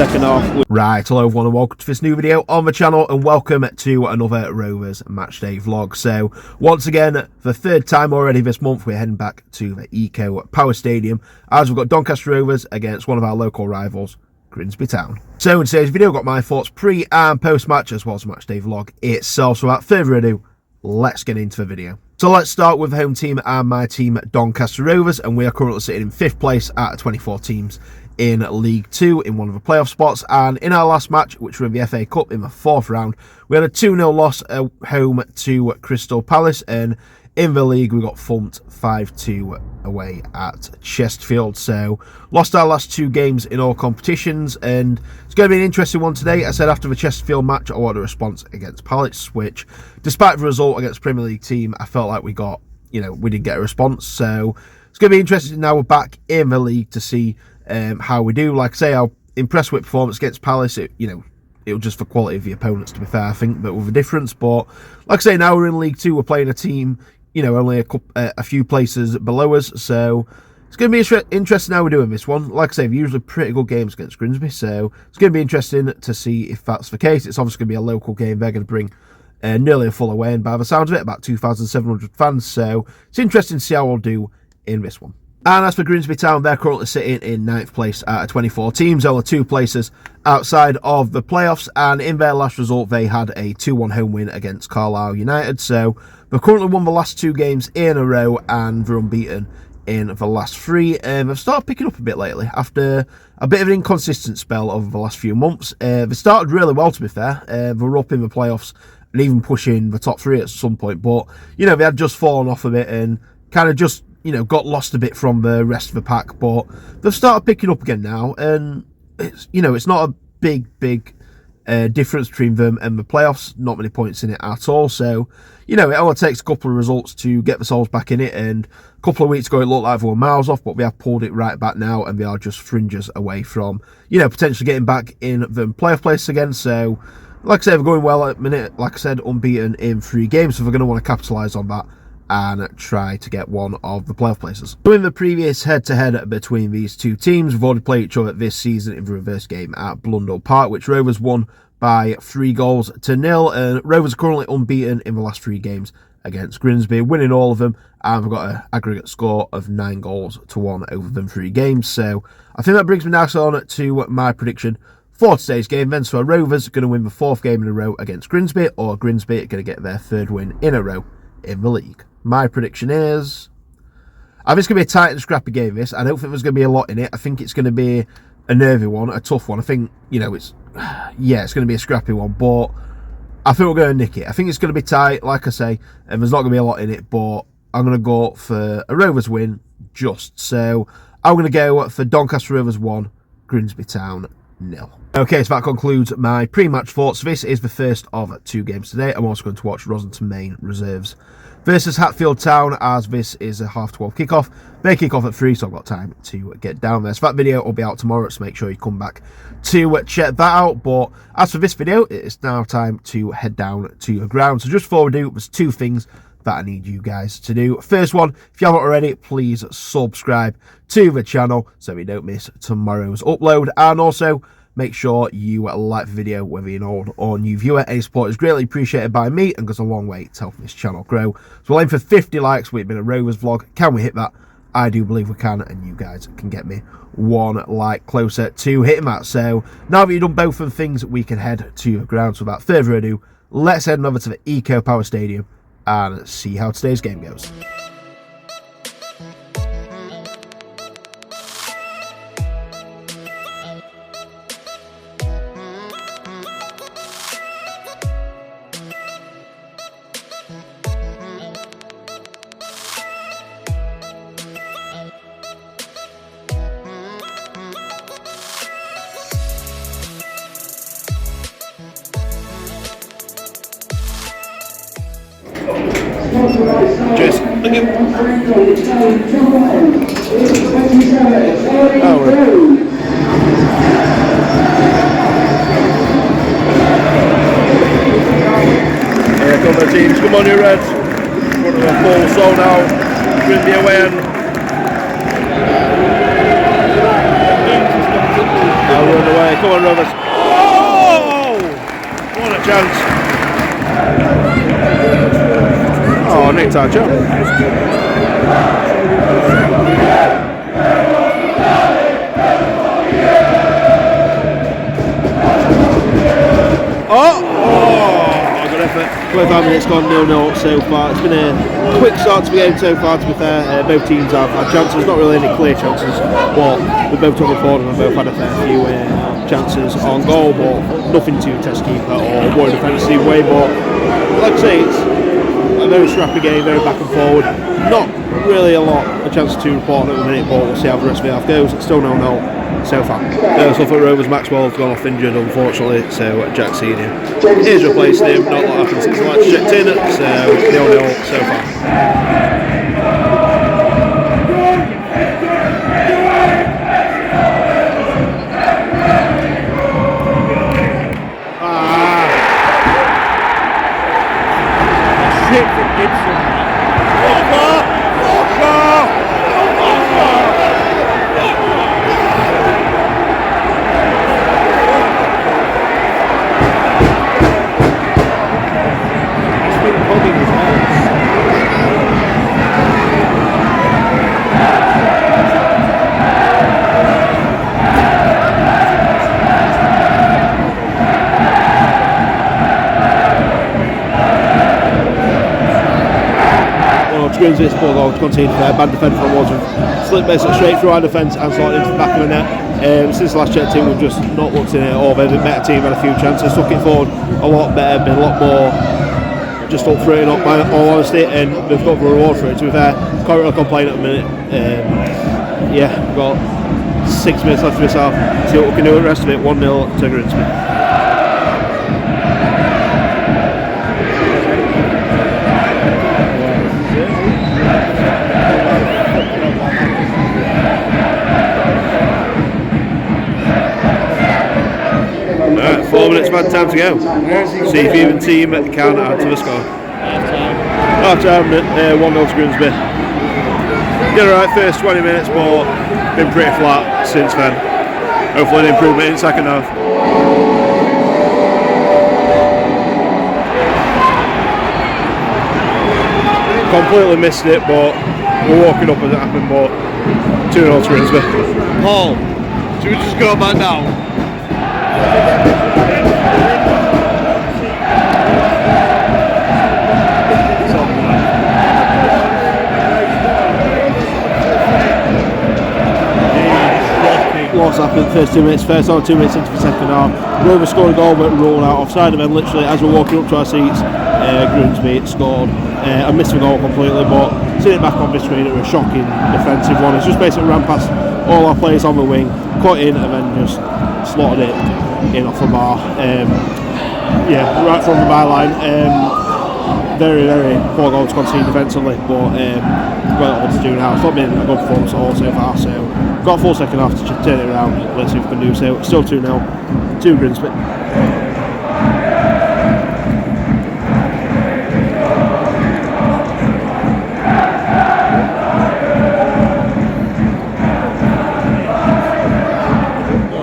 second half. Right, hello everyone and welcome to this new video on the channel, and welcome to another Rovers matchday vlog. So once again, for the third time already this month, we're heading back to the Eco Power Stadium as we've got Doncaster Rovers against one of our local rivals, Grimsby Town. So in today's video, I've got my thoughts pre and post match as well as the matchday vlog itself. So without further ado, let's get into the video. So let's start with the home team and my team, Doncaster Rovers, and we are currently sitting in 5th place out of 24 teams in League 2 in one of the playoff spots. And in our last match, which were in the FA Cup in the 4th round, we had a 2-0 loss at home to Crystal Palace, and in the league we got thumped 5-2 away at Chesterfield. So lost our last 2 games in all competitions, and it's going to be an interesting one today. I said after the Chesterfield match I wanted a response against Palace, which despite the result against a Premier League team, I felt like we didn't get a response. So it's going to be interesting now we're back in the league to see how we do. Like I say, I'm impressed with performance against Palace. It was just the quality of the opponents, to be fair, I think, but with a difference. But like I say, now we're in League 2, we're playing a team, only a few places below us. So it's going to be interesting how we're doing this one. Like I say, usually pretty good games against Grimsby, so it's going to be interesting to see if that's the case. It's obviously going to be a local game. They're going to bring nearly a full away, and by the sounds of it, about 2,700 fans. So it's interesting to see how we'll do in this one. And as for Grimsby Town, they're currently sitting in 9th place out of 24 teams, only 2 places outside of the playoffs. And in their last result, they had a 2-1 home win against Carlisle United. So they've currently won the last 2 games in a row, and they're unbeaten in the last 3. They've started picking up a bit lately after a bit of an inconsistent spell over the last few months. They started really well, to be fair. They were up in the playoffs and even pushing the top 3 at some point. But, they had just fallen off a bit and kind of just got lost a bit from the rest of the pack, but they've started picking up again now, and it's not a big difference between them and the playoffs. Not many points in it at all. So it only takes a couple of results to get themselves back in it, and a couple of weeks ago it looked like they were miles off, but they have pulled it right back now, and they are just fringes away from potentially getting back in the playoff place again. So like I said, they're going well at the minute. Like I said, unbeaten in 3 games, so they're going to want to capitalise on that and try to get one of the playoff places. So in the previous head-to-head between these 2 teams, we've already played each other this season in the reverse game at Blundell Park, which Rovers won by 3-0, and Rovers are currently unbeaten in the last 3 games against Grimsby, winning all of them, and we've got an aggregate score of 9-1 over them 3 games. So I think that brings me now on to my prediction for today's game then. So Rovers are going to win the 4th game in a row against Grimsby, or Grimsby are going to get their 3rd win in a row in the league. My prediction is, I think it's going to be a tight and scrappy game, this. I don't think there's going to be a lot in it. I think it's going to be a nervy one, a tough one. I think, it's going to be a scrappy one, but I think we're going to nick it. I think it's going to be tight, like I say, and there's not going to be a lot in it, but I'm going to go for a Rovers win, just. So I'm going to go for Doncaster Rovers 1, Grimsby Town 0. Okay, so that concludes my pre-match thoughts. This is the first of 2 games today. I'm also going to watch Rossington Main Reserves versus Hatfield Town, as this is a 12:30 kickoff. They kick off at 3, so I've got time to get down there. So that video will be out tomorrow, so make sure you come back to check that out. But as for this video, it's now time to head down to the ground. So just before we do, there's 2 things that I need you guys to do. First one, if you haven't already, please subscribe to the channel so you don't miss tomorrow's upload, and also make sure you like the video, whether you're an old or new viewer. Any support is greatly appreciated by me and goes a long way to help this channel grow. So we'll aim for 50 likes. We've been a Rovers vlog. Can we hit that? I do believe we can, and you guys can get me 1 like closer to hitting that. So now that you've done both of the things, we can head to the ground. So without further ado, let's head over to the Eco Power Stadium and see how today's game goes. Cheers. Thank you. Here come the teams. Come on, you Reds. One of the full sold out. Grimsby away and underway. Come on, Rovers. Oh! What a chance. Oh, nicked our chance. Good effort. 25 minutes gone, 0-0 so far. It's been a quick start to the game so far, to be fair. Both teams have had chances, not really any clear chances, but we've both took the forward and both had a fair few chances on goal, but nothing to test keeper or worry defensive way. But like I say, it's a very scrappy game, very back and forward. Not really a lot of chances to report at the minute, but we'll see how the rest of the half goes. It's still 0-0. So far. So for Rovers, Maxwell's gone off injured, unfortunately, so Jack Senior is replaced him. Not a lot happened since the last checked in, so 0-0 so far. Shit from Gibson. Grimsby's ball goal conceded there. Bad defence from Wolves. Slipped basically straight through our defence and slotted into the back of the net. Since the last check team, we've just not looked in it or they've been a better team, had a few chances, took it forward a lot better, been a lot more just up for it, not by all honesty, and we've got the reward for it. To be fair, can't really complain at the minute. Yeah, we've got 6 minutes left of this half. See what we can do with the rest of it. 1-0 to Grimsby. Alright, 4 minutes, bad time to go. See if even team can add to the score. Half time, 1-0 to Grimsby. Did alright first 20 minutes, but been pretty flat since then. Hopefully an improvement in second half. Completely missed it, but we're walking up as it happened, but 2-0 to Grimsby. Paul, should we just go back down? What's happened first 2 minutes, first on 2 minutes into the second half. Rovers scored a goal but rolled out offside, and then literally as we're walking up to our seats, Grimsby scored. I missed the goal completely, but seeing it back on the screen, it was a shocking defensive one. It's just basically ran past all our players on the wing, cut in and then just slotted it in off the bar. Yeah, right from the byline. Very, very poor goal to concede defensively, but got it all to do now. It's not been a good performance at all so far, so got a full second half to turn it around. Let's see if we can do so. It's still 2-0 to Grimsby.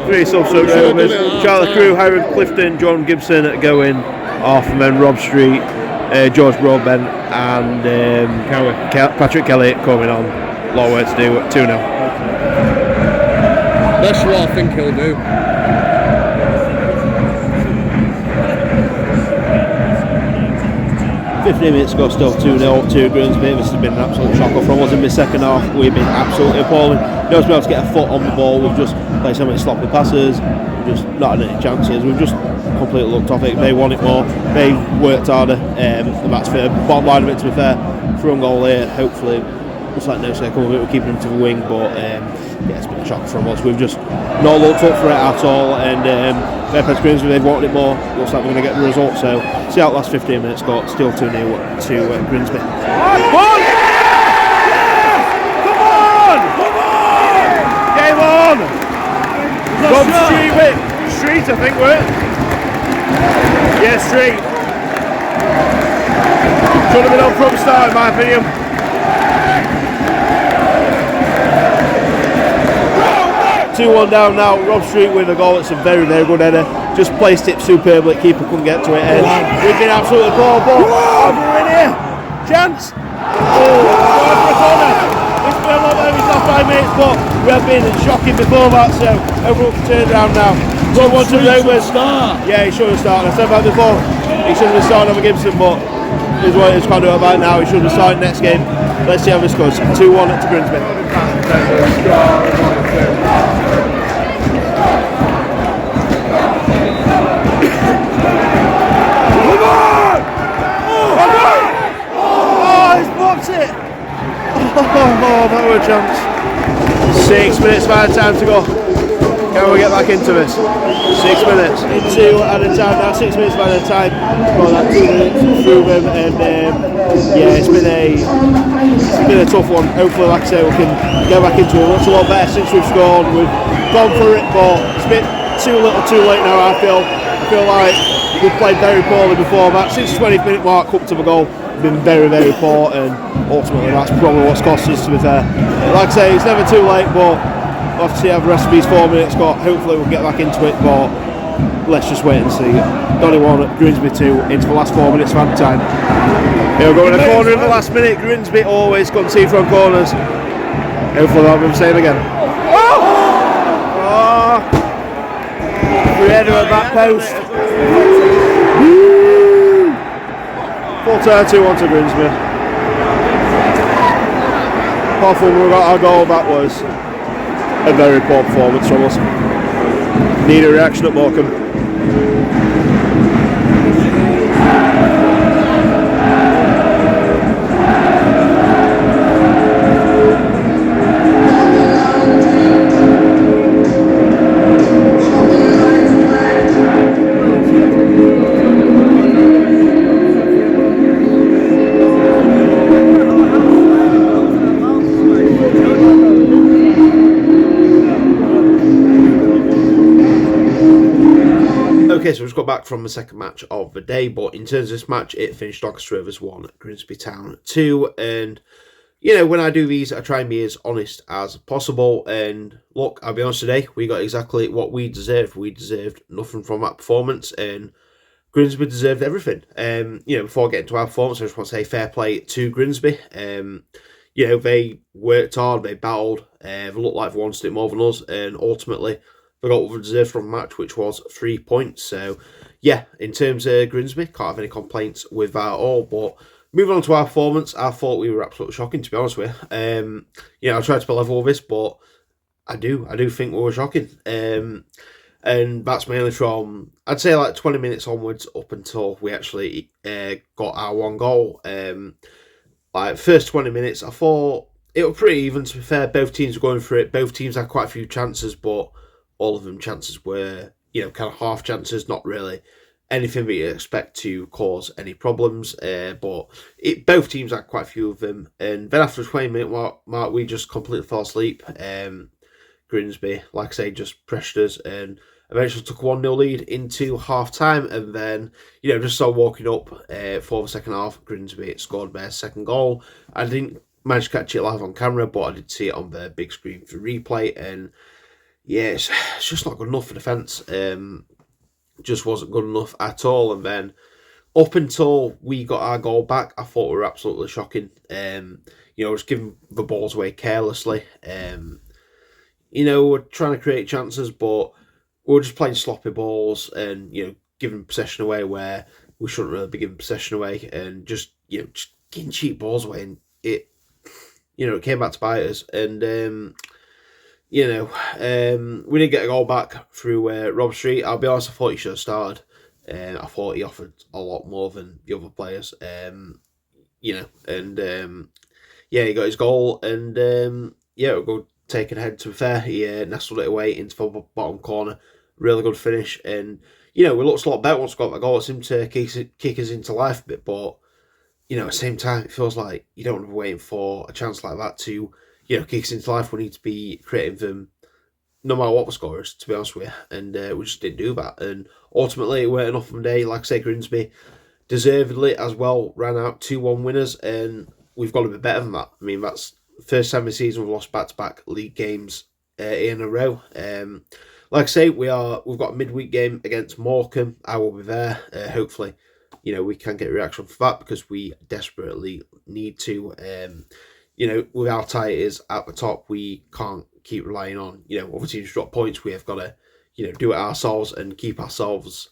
Three subs for Rovers. Charlie Crew, Hiram Clifton, John Gibson going off, and then Rob Street, George Broadbent and Patrick Kelly coming on. Long way to do, 2-0. That's what I think he'll do. 15 minutes ago, still 2-0 to Grimsby. This has been an absolute shocker from us in the second half. We've been absolutely appalling. No been able to get a foot on the ball. We've just played so many sloppy passes. We've just not had any chances. We've just completely looked off it. They want it more. They worked harder. And that's fair. Bottom line of it, to be fair, from goal here, hopefully, looks like no second of it. We're keeping them to the wing, but yeah, it's been a shock from us. We've just not looked up for it at all, and fair play to Grimsby, they've wanted it more. Looks like we're going to get the result, so see how the last 15 minutes got. Still 2-0 to Grimsby. Come on! Game on! Rob Street with Street, I think, we're it. Yeah, Street. Should have been on from the start, in my opinion. 2-1 down now. Rob Street with a goal. It's a very, very good header. Just placed it superbly. Keeper couldn't get to it. And we've been absolutely poor. Ball in here. Chance. Oh, for a corner. It's been a lot over his last 5 minutes, but we have been shocking before that. So everyone's turned around now. 2-1 to Rovers. Yeah, he should have started. I said that before. He should have started over Gibson, but is what he's can't do about now. He should have started next game. Let's see how this goes. 2-1 to Grimsby. Oh, he's blocked it. Oh, that was a chance. 6 minutes by the time to go. Can we get back into this? 6 minutes into at a time now. 6 minutes by the time. Well, that 2 minutes through them, and yeah, it's been a tough one. Hopefully, like I say, we can get back into it. It looks a lot better since we've scored. We've gone for it, but it's a bit too little, too late now. I feel like we've played very poorly before that. Since the 20th minute mark, up to the goal, we've been very, very poor, and ultimately that's probably what's cost us. To be fair, like I say, it's never too late, but we'll have to see how the rest of these 4 minutes got. Hopefully we'll get back into it, but let's just wait and see. Donny 1, Grimsby 2, into the last 4 minutes of time. Here we go in a corner in the last minute. Grimsby always concede from corners. Hopefully that'll be the same again. Oh! Free header at back post. Full turn 2-1 to Grimsby. Apart from we got our goal, that was a very poor performance from us. Need a reaction at Morecambe. Okay, so we've just got back from the second match of the day, but in terms of this match, it finished Doncaster Rovers 1, Grimsby Town 2, and you know, when I do these, I try and be as honest as possible, and look, I'll be honest today, we got exactly what we deserved. We deserved nothing from that performance, and Grimsby deserved everything. You know, before getting to our performance, I just want to say fair play to Grimsby. You know, they worked hard, they battled, they looked like they wanted it more than us, and ultimately they got what they deserved from the match, which was 3 points. So, yeah, in terms of Grimsby, can't have any complaints with that at all. But moving on to our performance, I thought we were absolutely shocking, to be honest with you. You know, I tried to be level with this, but I do think we were shocking. And that's mainly from, I'd say, like 20 minutes onwards up until we actually got our one goal. Like, first 20 minutes, I thought it was pretty even, to be fair. Both teams were going for it. Both teams had quite a few chances, but all of them chances were, you know, kind of half chances, not really anything that you expect to cause any problems. But both teams had quite a few of them. And then after the 20-minute mark, we just completely fell asleep. Grimsby, like I say, just pressured us and eventually took a 1-0 lead into half-time. And then, you know, just started walking up for the second half. Grimsby scored their second goal. I didn't manage to catch it live on camera, but I did see it on the big screen for replay. And yeah, it's just not good enough for defence. Just wasn't good enough at all. And then up until we got our goal back, I thought we were absolutely shocking. You know, just giving the balls away carelessly. You know, we're trying to create chances, but we're just playing sloppy balls and, you know, giving possession away where we shouldn't really be giving possession away, and just, you know, just getting cheap balls away. And it, you know, it came back to bite us. And you know, we didn't get a goal back through Rob Street. I'll be honest, I thought he should have started. I thought he offered a lot more than the other players. You know, and yeah, he got his goal, and yeah, we'll go take it ahead. To be fair, he nestled it away into the bottom corner. Really good finish, and you know, we looked a lot better once we got that goal. It seemed to kick us into life a bit, but you know, at the same time, it feels like you don't want to be waiting for a chance like that to, you know, kick us into life. We need to be creating them no matter what the score is, to be honest with you. And we just didn't do that. And ultimately, it weren't enough of a day. Like I say, Grimsby deservedly as well ran out 2-1 winners. And we've got to be better than that. I mean, that's the first time this season we've lost back-to-back league games in a row. Like I say, we've got a midweek game against Morecambe. I will be there. Hopefully, we can get a reaction for that because we desperately need to. With how tight it is at the top, we can't keep relying on other teams to drop points. We have got to do it ourselves and keep ourselves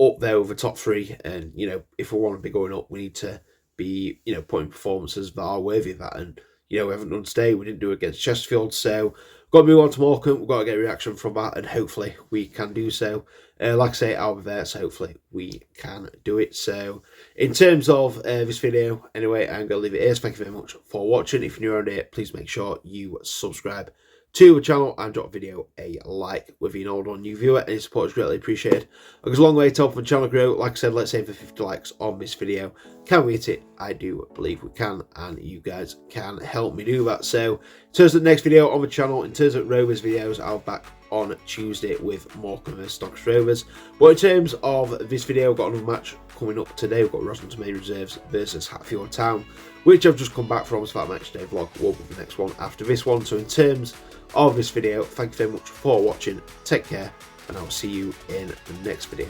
up there with the top three. And if we want to be going up, we need to be putting performances that are worthy of that. And we haven't done today. We didn't do it against Chesterfield, so got to move on to Morecambe. We've got to get a reaction from that, and hopefully we can do so. Like I say, I'll be there, so hopefully we can do it. So, in terms of this video, anyway, I'm going to leave it here. So thank you very much for watching. If you're new around here, please make sure you subscribe to the channel and drop the video a like with an old or new viewer. Any support is greatly appreciated. It goes a long way to help the channel grow. Like I said, let's aim for 50 likes on this video. Can we hit it? I do believe we can, and you guys can help me do that. So, in terms of the next video on the channel, in terms of Rovers videos, I'll be back on Tuesday with Morecambe vs Doncaster Rovers. But in terms of this video, I've got another match coming up today. We've got Rossington Main Reserves versus Hatfield Town, which I've just come back from. So that match day vlog will be the next one after this one. So in terms of this video, thank you very much for watching. Take care, and I'll see you in the next video.